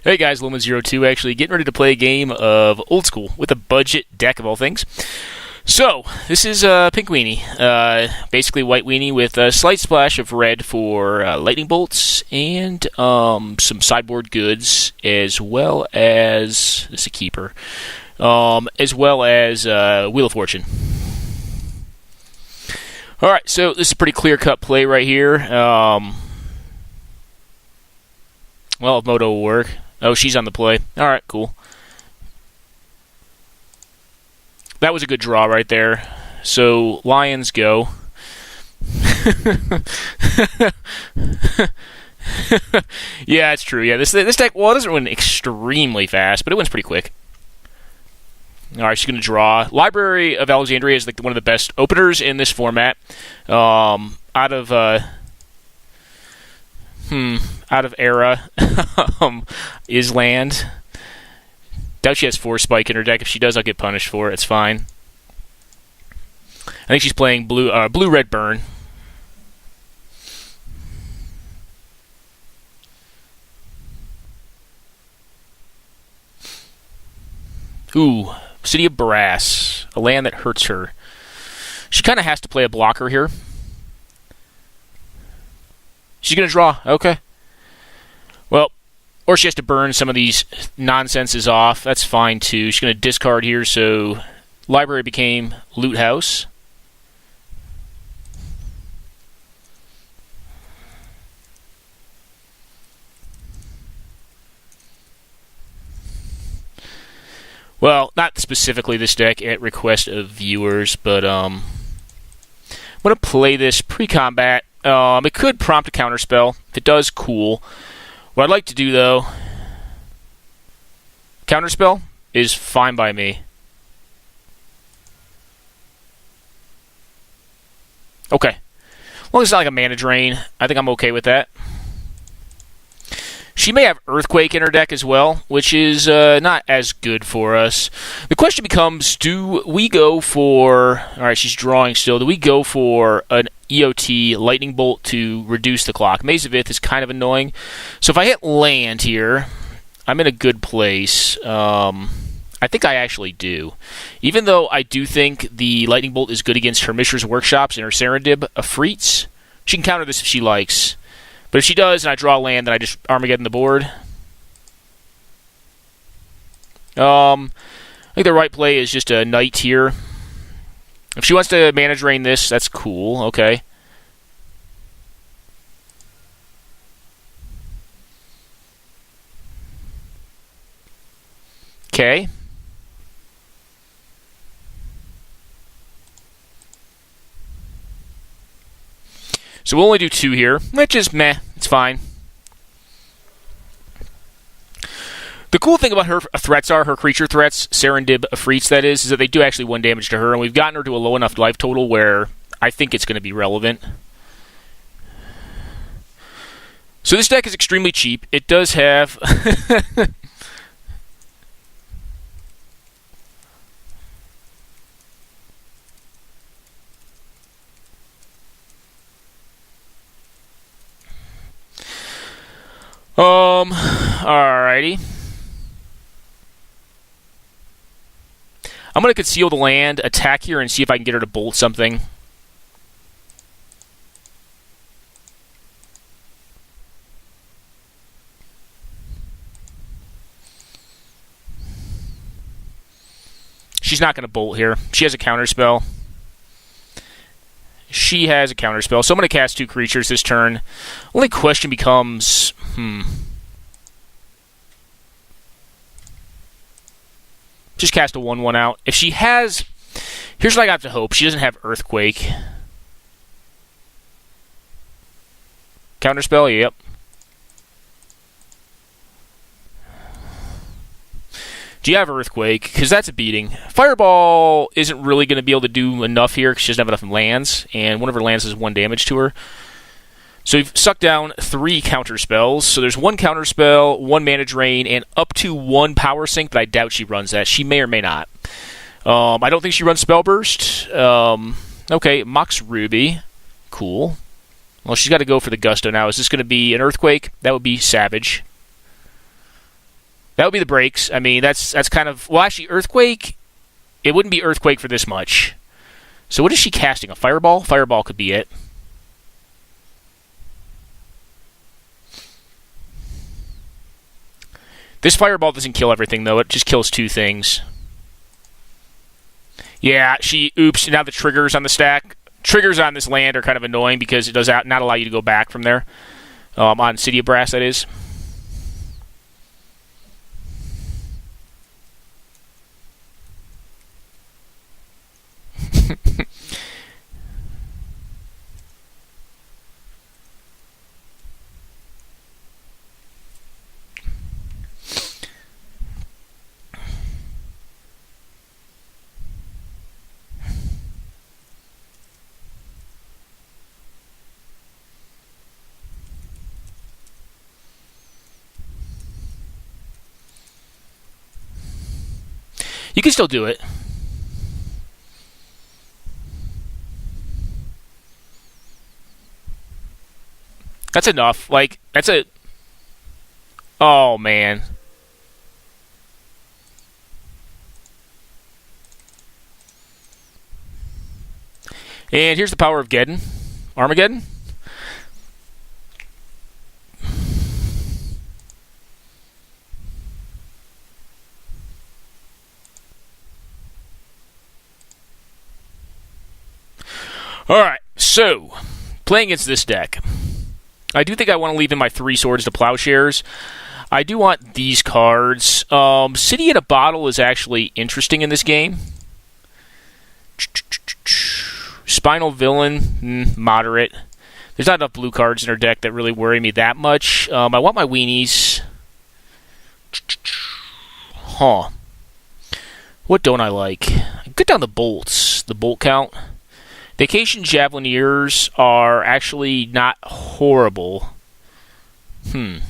Hey guys, Loma02 actually getting ready to play a game of Oldschool with a budget deck of all things. So, this is Pink Weenie. Basically white Weenie with a slight splash of red for lightning bolts and some sideboard goods, as well as, this is a keeper, as well as Wheel of Fortune. Alright, so this is a pretty clear-cut play right here. Well, if Moto will work. Oh, she's on the play. Alright, cool. That was a good draw right there. So, Lions go. Yeah, it's true. Yeah, this deck, well, it doesn't win extremely fast, but it wins pretty quick. Alright, she's going to draw. Library of Alexandria is like one of the best openers in this format. Out of Era is land. Doubt she has 4 spike in her deck. If she does, I'll get punished for it. It's fine. I think she's playing blue-red burn. Ooh, City of Brass, a land that hurts her. She kind of has to play a blocker here. She's going to draw. Okay. Well, or she has to burn some of these nonsenses off. That's fine, too. She's going to discard here, so Library became Loot House. Well, not specifically this deck at request of viewers, but I'm going to play this pre-combat. It could prompt a counterspell. If it does, cool. What I'd like to do, though, counterspell is fine by me. Okay. Well, it's not like a mana drain. I think I'm okay with that. She may have Earthquake in her deck as well, which is not as good for us. The question becomes, do we go for... Alright, she's drawing still. Do we go for an EOT Lightning Bolt to reduce the clock? Maze of Ith is kind of annoying. So if I hit land here, I'm in a good place. I think I actually do. Even though I do think the Lightning Bolt is good against her Mishra's Workshops and her Serendib Afrits, she can counter this if she likes. But if she does, and I draw land, then I just Armageddon the board. I think the right play is just a Knight here. If she wants to mana drain this, that's cool. Okay. Okay. So we'll only do 2 here, which is meh. It's fine. The cool thing about her threats are, her creature threats, Serendib Afrits that is that they do actually 1 damage to her, and we've gotten her to a low enough life total where I think it's going to be relevant. So this deck is extremely cheap. It does have... Alrighty. I'm going to conceal the land, attack here, and see if I can get her to bolt something. She's not going to bolt here. She has a counterspell. She has a counterspell, so I'm going to cast 2 creatures this turn. Only question becomes, just cast a 1/1 out. If she has... Here's what I got to hope. She doesn't have Earthquake. Counterspell? Yep. Do you have Earthquake? Because that's a beating. Fireball isn't really going to be able to do enough here because she doesn't have enough lands, and one of her lands does 1 damage to her. So we've sucked down 3 counterspells. So there's 1 counterspell, 1 mana drain, and up to 1 power sink, but I doubt she runs that. She may or may not. I don't think she runs Spell Burst. Okay, Mox Ruby. Cool. Well, she's got to go for the Gusto now. Is this going to be an Earthquake? That would be Savage. That would be the breaks. I mean, that's kind of... Well, actually, Earthquake... It wouldn't be Earthquake for this much. So what is she casting? A Fireball? Fireball could be it. This Fireball doesn't kill everything, though. It just kills 2 things. Yeah, oops, now the triggers on the stack. Triggers on this land are kind of annoying because it does not allow you to go back from there. On City of Brass, that is. You can still do it. That's enough. Like, that's a... Oh, man. And here's the power of Geddon. Armageddon. Alright, so, playing against this deck, I do think I want to leave in my 3 Swords to Plowshares. I do want these cards. City in a Bottle is actually interesting in this game. Spinal Villain, moderate. There's not enough blue cards in her deck that really worry me that much. I want my Weenies. Huh. What don't I like? Get down the bolts. The bolt count. Vacation Javelineers are actually not horrible. We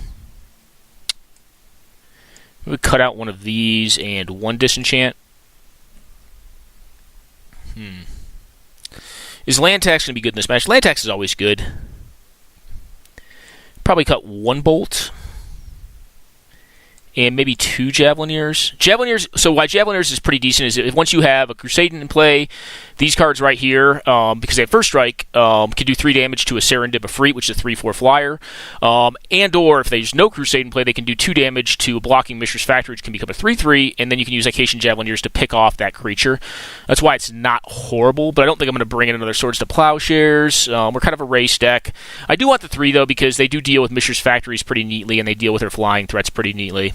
would cut out one of these and 1 disenchant. Is land tax going to be good in this match? Land tax is always good. Probably cut 1 bolt. And maybe 2 Javelineers. So why Javelineers is pretty decent is if once you have a Crusading in play, these cards right here, because they have First Strike, can do 3 damage to a Serendib Efreet, which is a 3/4 flyer. And or if there's no Crusade in play, they can do 2 damage to a blocking Mishra's Factory, which can become a 3/3, and then you can use Vacation Javelineers to pick off that creature. That's why it's not horrible, but I don't think I'm going to bring in another Swords to Plowshares. We're kind of a race deck. I do want the 3, though, because they do deal with Mishra's Factories pretty neatly, and they deal with her flying threats pretty neatly.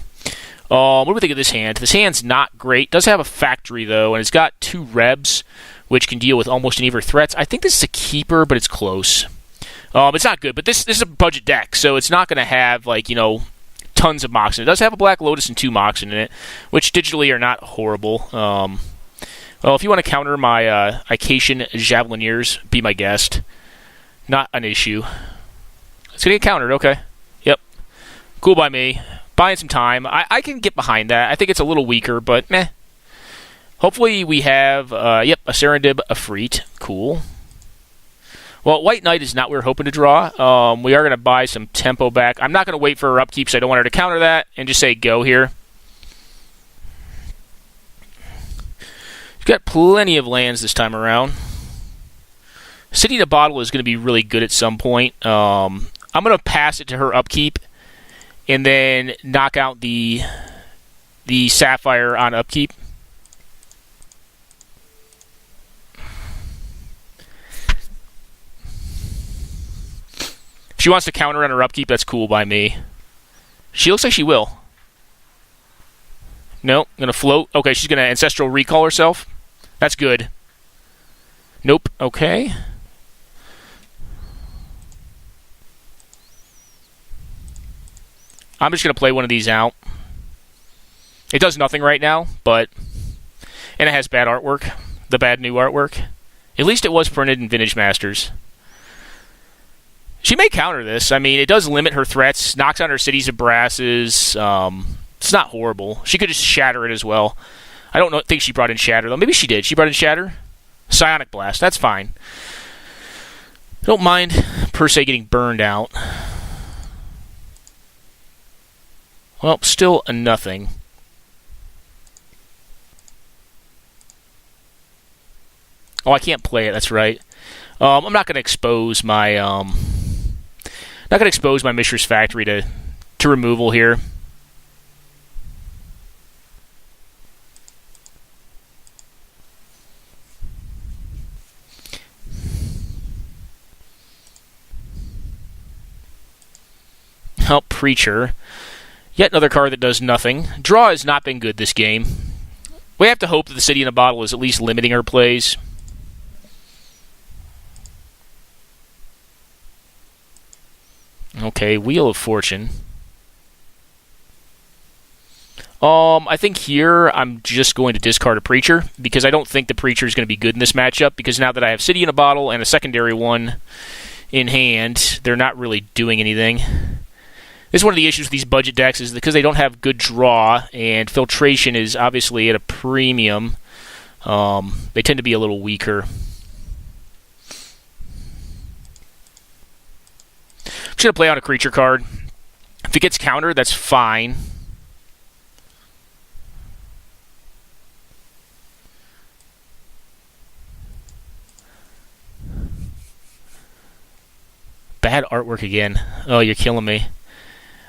What do we think of this hand? This hand's not great. It does have a factory, though, and it's got 2 Rebs, which can deal with almost any of her threats. I think this is a keeper, but it's close. It's not good, but this is a budget deck, so it's not going to have, like, you know, tons of Moxen. It does have a Black Lotus and 2 Moxen in it, which digitally are not horrible. Well, if you want to counter my Vacation Javelineers, be my guest. Not an issue. It's going to get countered, okay. Yep. Cool by me. Buying some time. I can get behind that. I think it's a little weaker, but meh. Hopefully we have, a Serendib Efreet. Cool. Well, White Knight is not what we're hoping to draw. We are going to buy some tempo back. I'm not going to wait for her upkeep, so I don't want her to counter that, and just say go here. She's got plenty of lands this time around. City in a Bottle is going to be really good at some point. I'm going to pass it to her upkeep, and then knock out the Sapphire on upkeep. If she wants to counter on her upkeep, that's cool by me. She looks like she will. Nope, going to float. Okay, she's going to Ancestral Recall herself. That's good. Nope, okay. I'm just going to play one of these out. It does nothing right now, but... And it has bad artwork. The bad new artwork. At least it was printed in Vintage Masters. She may counter this. I mean, it does limit her threats. Knocks on her Cities of Brasses. It's not horrible. She could just shatter it as well. I don't think she brought in Shatter, though. Maybe she did. She brought in Shatter? Psionic Blast. That's fine. I don't mind, per se, getting burned out. Well, still a nothing. Oh, I can't play it. That's right. I'm not going to expose my Mishra's Factory to removal here. Oh, Preacher. Yet another card that does nothing. Draw has not been good this game. We have to hope that the City in a Bottle is at least limiting our plays. Okay, Wheel of Fortune. I think here I'm just going to discard a Preacher because I don't think the Preacher is going to be good in this matchup because now that I have City in a Bottle and a secondary one in hand, they're not really doing anything. This is one of the issues with these budget decks is because they don't have good draw and filtration is obviously at a premium. They tend to be a little weaker. I'm just going to play out a creature card. If it gets countered, that's fine. Bad artwork again. Oh, you're killing me.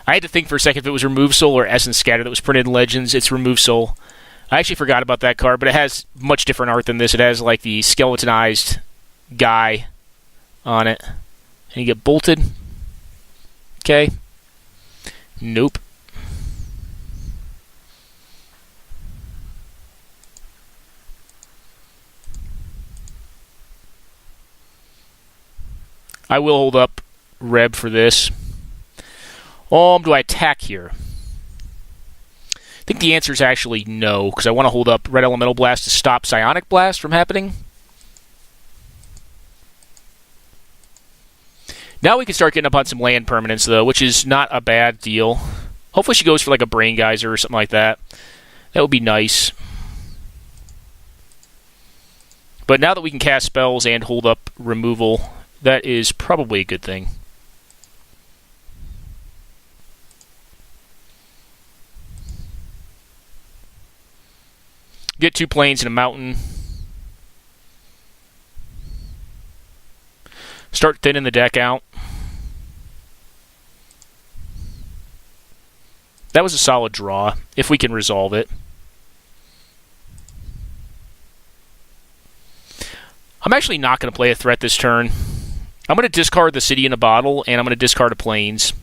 I had to think for a second if it was Remove Soul or Essence Scatter that was printed in Legends. It's Remove Soul. I actually forgot about that card, but it has much different art than this. It has like the skeletonized guy on it. And you get bolted. Okay. Nope. I will hold up Reb for this. Do I attack here? I think the answer is actually no, because I want to hold up Red Elemental Blast to stop Psionic Blast from happening. Now we can start getting up on some land permanents, though, which is not a bad deal. Hopefully she goes for like a Brain Geyser or something like that. That would be nice. But now that we can cast spells and hold up removal, that is probably a good thing. Get 2 plains and a mountain. Start thinning the deck out. That was a solid draw, if we can resolve it. I'm actually not going to play a threat this turn. I'm going to discard the City in a Bottle, and I'm going to discard a Plains.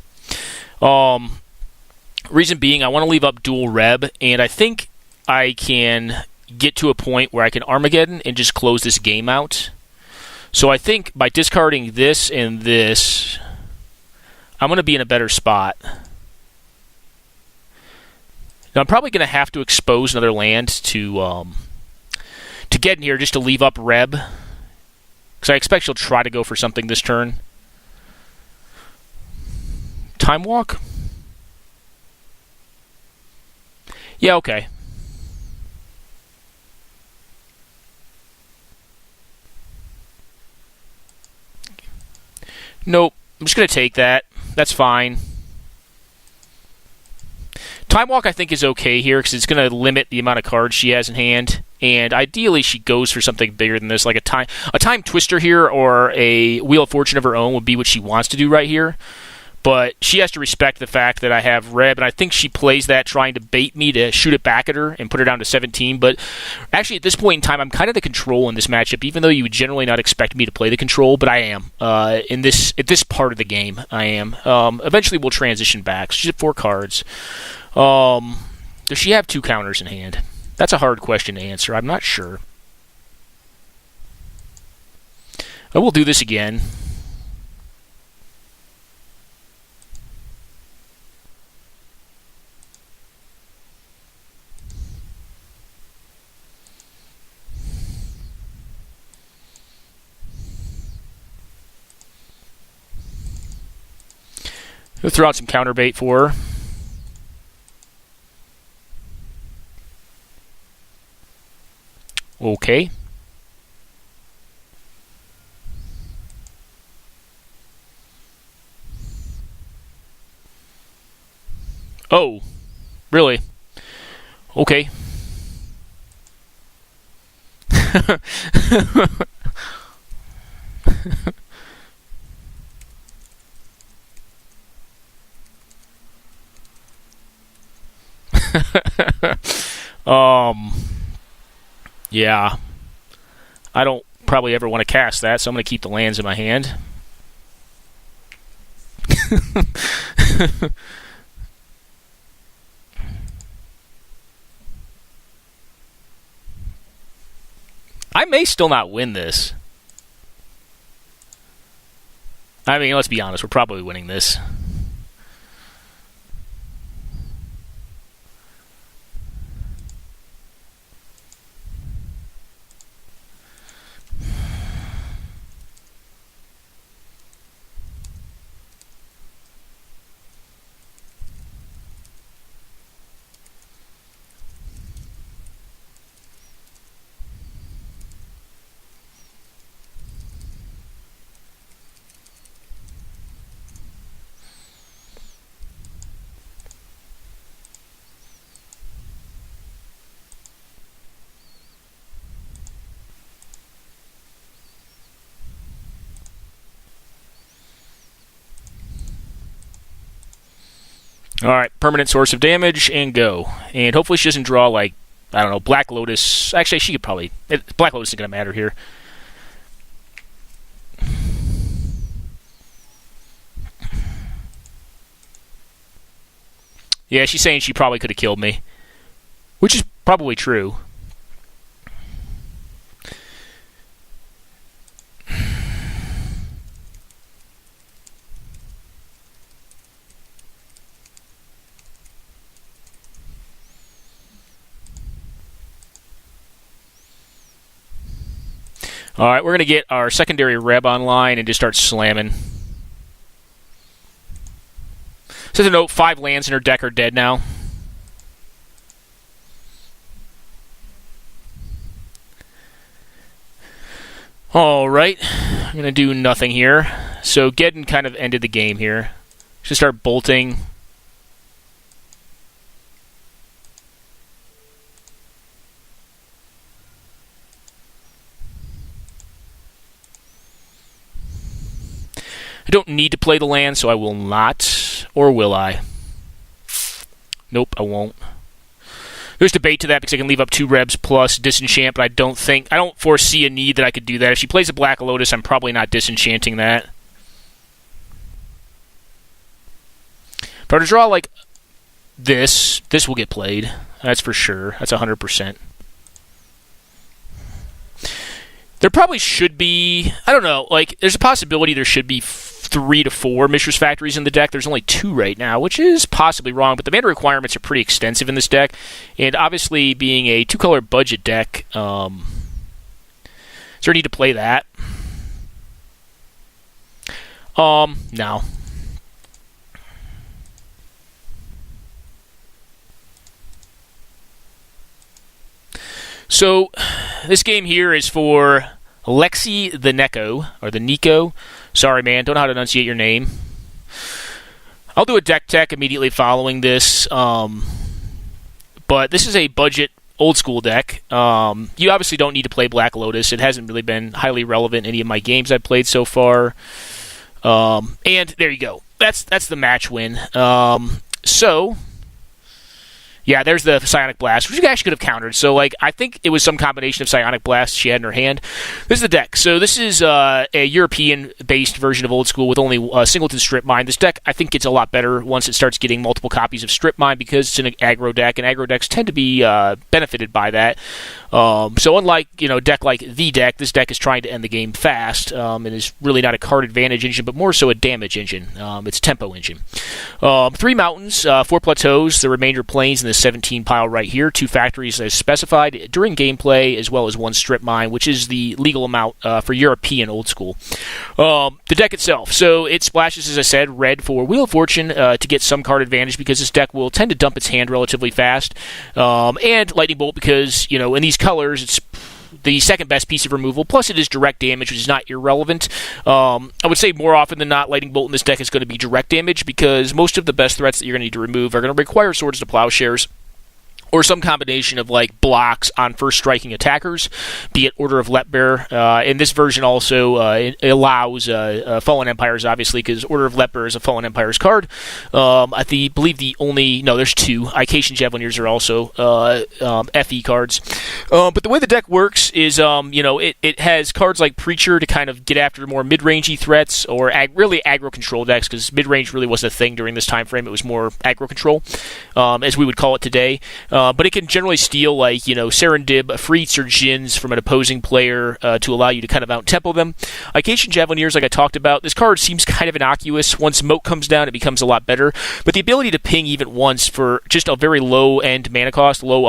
Reason being, I want to leave up dual Reb, and I think I can get to a point where I can Armageddon and just close this game out. So I think by discarding this and this, I'm going to be in a better spot. Now I'm probably going to have to expose another land to get in here just to leave up Reb. Because I expect she'll try to go for something this turn. Time Walk? Yeah, okay. Nope. I'm just going to take that. That's fine. Time Walk, I think, is okay here because it's going to limit the amount of cards she has in hand. And ideally, she goes for something bigger than this, like a time twister here or a Wheel of Fortune of her own would be what she wants to do right here. But she has to respect the fact that I have Reb, and I think she plays that trying to bait me to shoot it back at her and put her down to 17. But actually, at this point in time, I'm kind of the control in this matchup, even though you would generally not expect me to play the control, but I am. At this part of the game, I am. Eventually, we'll transition back. So she's at 4 cards. Does she have 2 counters in hand? That's a hard question to answer. I'm not sure. I will do this again. We'll throw out some counterbait for her. Okay. Oh, Really? Okay. Yeah. I don't probably ever want to cast that, so I'm going to keep the lands in my hand. I may still not win this. I mean, let's be honest, we're probably winning this. Alright, permanent source of damage, and go. And hopefully she doesn't draw, like, I don't know, Black Lotus. Actually, she could probably... Black Lotus isn't going to matter here. Yeah, she's saying she probably could have killed me. Which is probably true. Alright, we're going to get our secondary Reb online and just start slamming. So to note, 5 lands in her deck are dead now. Alright, I'm going to do nothing here. So Geddon kind of ended the game here. Just start bolting. I don't need to play the land, so I will not. Or will I? Nope, I won't. There's debate to that because I can leave up 2 Rebs plus disenchant, but I don't foresee a need that I could do that. If she plays a Black Lotus, I'm probably not disenchanting that. But to draw like this will get played. That's for sure. That's 100%. There probably should be, I don't know, like, there's a possibility there should be 3 to 4 Mishra's Factories in the deck. There's only 2 right now, which is possibly wrong, but the mana requirements are pretty extensive in this deck, and obviously being a 2-color budget deck, is there a need to play that? No. So, this game here is for Lexi the Neko, or the Nico. Sorry, man, don't know how to enunciate your name. I'll do a deck tech immediately following this, but this is a budget old school deck. You obviously don't need to play Black Lotus. It hasn't really been highly relevant in any of my games I've played so far. And there you go. That's the match win. So... yeah, there's the Psionic Blast, which you actually could have countered. So, like, I think it was some combination of Psionic Blast she had in her hand. This is the deck. So this is a European-based version of Old School with only a Singleton Strip Mine. This deck, I think, gets a lot better once it starts getting multiple copies of Strip Mine because it's an aggro deck, and aggro decks tend to be benefited by that. So unlike, a deck like the deck, this deck is trying to end the game fast, and is really not a card advantage engine, but more so a damage engine. It's a tempo engine. 3 mountains, 4 plateaus, the remainder plains, and the 17 pile right here. 2 factories as specified during gameplay, as well as 1 strip mine, which is the legal amount for European Old School. The deck itself. So it splashes, as I said, red for Wheel of Fortune to get some card advantage because this deck will tend to dump its hand relatively fast. And Lightning Bolt because, in these colors, it's the second best piece of removal. Plus, it is direct damage, which is not irrelevant. I would say more often than not, Lightning Bolt in this deck is going to be direct damage because most of the best threats that you're going to need to remove are going to require Swords to Plowshares, or some combination of like blocks on first striking attackers, be it Order of Letbear. And this version also allows Fallen Empires, obviously, because Order of Letbear is a Fallen Empires card. I believe there's two. Ication Javelineers are also FE cards. But the way the deck works is, it has cards like Preacher to kind of get after more mid-rangey threats, or really aggro control decks, because mid-range really wasn't a thing during this time frame. It was more aggro control, as we would call it today. But it can generally steal, Serendib, Freets, or Djinns from an opposing player to allow you to kind of out-tempo them. Ication Javelineers, like I talked about, this card seems kind of innocuous. Once Moat comes down, it becomes a lot better. But the ability to ping even once for just a very low-end mana cost, low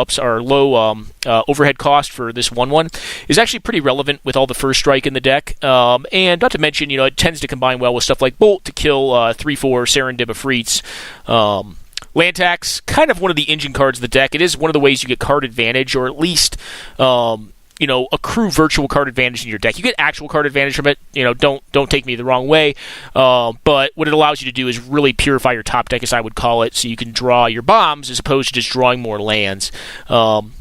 overhead cost for this 1/1 is actually pretty relevant with all the first strike in the deck. And not to mention, it tends to combine well with stuff like Bolt to kill 3/4 Serendib of Freets. Land tax, kind of one of the engine cards of the deck. It is one of the ways you get card advantage, or at least, accrue virtual card advantage in your deck. You get actual card advantage from it. Don't take me the wrong way. But what it allows you to do is really purify your top deck, as I would call it, so you can draw your bombs as opposed to just drawing more lands.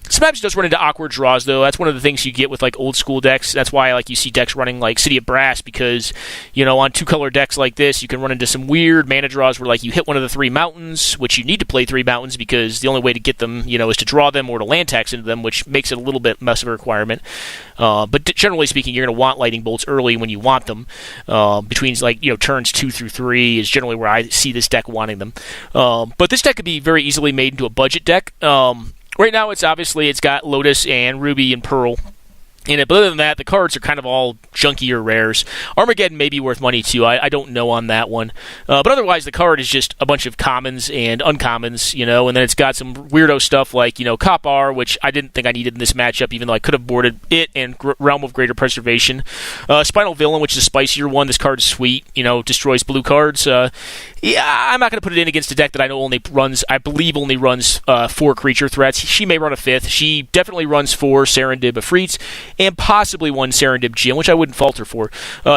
Sometimes it does run into awkward draws, though. That's one of the things you get with old school decks. That's why you see decks running like City of Brass, because on 2-color decks like this, you can run into some weird mana draws where you hit one of the 3 mountains, which you need to play 3 mountains because the only way to get them is to draw them or to land tax into them, which makes it a little bit less of a requirement. But generally speaking, you're going to want Lightning Bolts early when you want them. Between turns 2 through 3 is generally where I see this deck wanting them. But this deck could be very easily made into a budget deck. Right now, it's got Lotus and Ruby and Pearl in it, but other than that, the cards are kind of all junkier rares. Armageddon may be worth money too. I don't know on that one, but otherwise the card is just a bunch of commons and uncommons, and then it's got some weirdo stuff like Kopar, which I didn't think I needed in this matchup, even though I could have boarded it, and Realm of Greater Preservation. Spinal Villain, which is a spicier one. This card is sweet. Destroys blue cards. I'm not going to put it in against a deck that I believe only runs 4 creature threats. She may run a 5th. She definitely runs 4 Serendib of Freets, and possibly 1 Serendib Djinn, which I wouldn't falter for.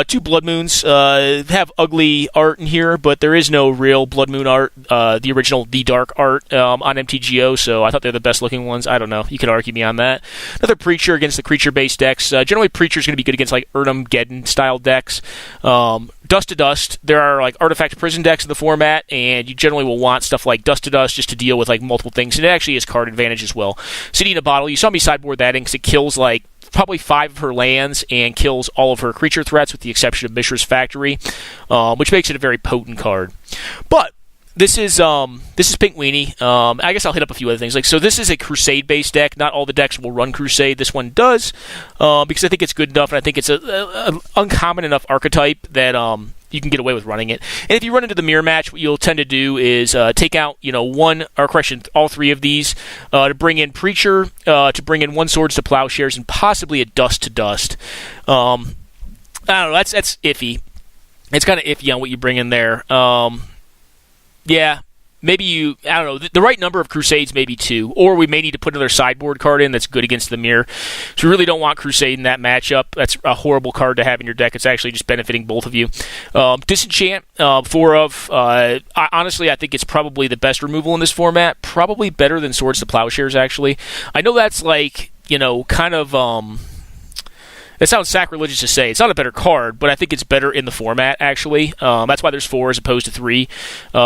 2 Blood Moons have ugly art in here, but there is no real Blood Moon art, the original The Dark art on MTGO, so I thought they're the best looking ones. I don't know. You could argue me on that. Another Preacher against the creature-based decks. Generally, Preacher's going to be good against Urnum Geddon style decks. Dust to Dust, there are Artifact Prison decks in the format, and you generally will want stuff like Dust to Dust just to deal with multiple things, and it actually has card advantage as well. City in a Bottle, you saw me sideboard that in because it kills probably 5 of her lands and kills all of her creature threats with the exception of Mishra's Factory, which makes it a very potent card. But this is Pink Weenie. I guess I'll hit up a few other things. So this is a Crusade-based deck. Not all the decks will run Crusade. This one does, because I think it's good enough, and I think it's an uncommon enough archetype that you can get away with running it. And if you run into the mirror match, what you'll tend to do is take out, all 3 of these to bring in Preacher, to bring in 1 Swords to Plowshares, and possibly a Dust to Dust. I don't know. That's iffy. It's kind of iffy on what you bring in there. Yeah, maybe I don't know, the right number of Crusades may be 2, or we may need to put another sideboard card in that's good against the mirror. So we really don't want Crusade in that matchup. That's a horrible card to have in your deck. It's actually just benefiting both of you. Disenchant, 4 of. Honestly, I think it's probably the best removal in this format. Probably better than Swords to Plowshares, actually. I know that's kind of... It sounds sacrilegious to say. It's not a better card, but I think it's better in the format, actually. That's why there's 4 as opposed to 3,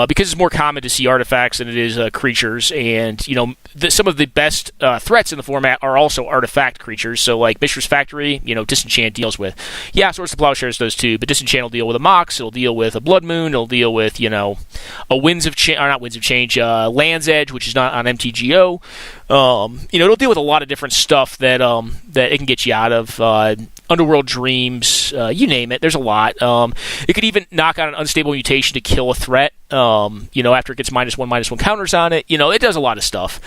because it's more common to see artifacts than it is creatures, and, some of the best threats in the format are also artifact creatures, so Mishra's Factory, Disenchant deals with. Yeah, Swords to Plowshares does too, but Disenchant will deal with a Mox, it'll deal with a Blood Moon, it'll deal with, a Land's Edge, which is not on MTGO. It'll deal with a lot of different stuff that it can get you out of. Underworld Dreams, you name it. There's a lot. It could even knock out an Unstable Mutation to kill a threat. After it gets -1/-1 counters on it, it does a lot of stuff.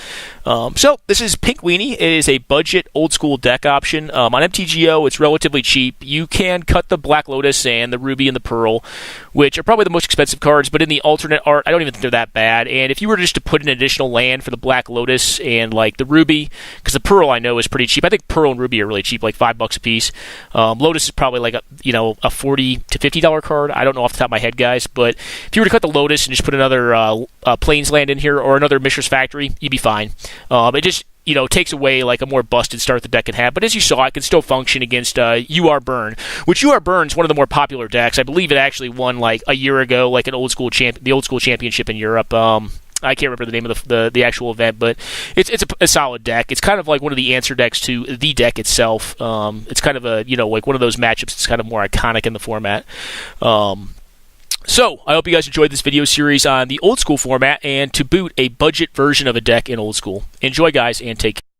So this is Pink Weenie. It is a budget old school deck option. On MTGO, it's relatively cheap. You can cut the Black Lotus and the Ruby and the Pearl, which are probably the most expensive cards, but in the alternate art, I don't even think they're that bad. And if you were just to put an additional land for the Black Lotus and like the Ruby, because the Pearl I know is pretty cheap. I think Pearl and Ruby are really cheap, like $5 a piece. Lotus is probably like a $40 to $50 card. I don't know off the top of my head, guys, but if you were to cut the Lotus and just put another Plains land in here or another Mishra's Factory, you'd be fine. It just takes away like a more busted start the deck can have. But as you saw, it can still function against URCounterBurn, which URCounterBurn is one of the more popular decks. I believe it actually won like a year ago, like the Old School Championship in Europe. I can't remember the name of the actual event, but it's a solid deck. It's kind of like one of the answer decks to the deck itself. It's kind of a like one of those matchups that's kind of more iconic in the format. So, I hope you guys enjoyed this video series on the Old School format, and to boot, a budget version of a deck in Old School. Enjoy, guys, and take care.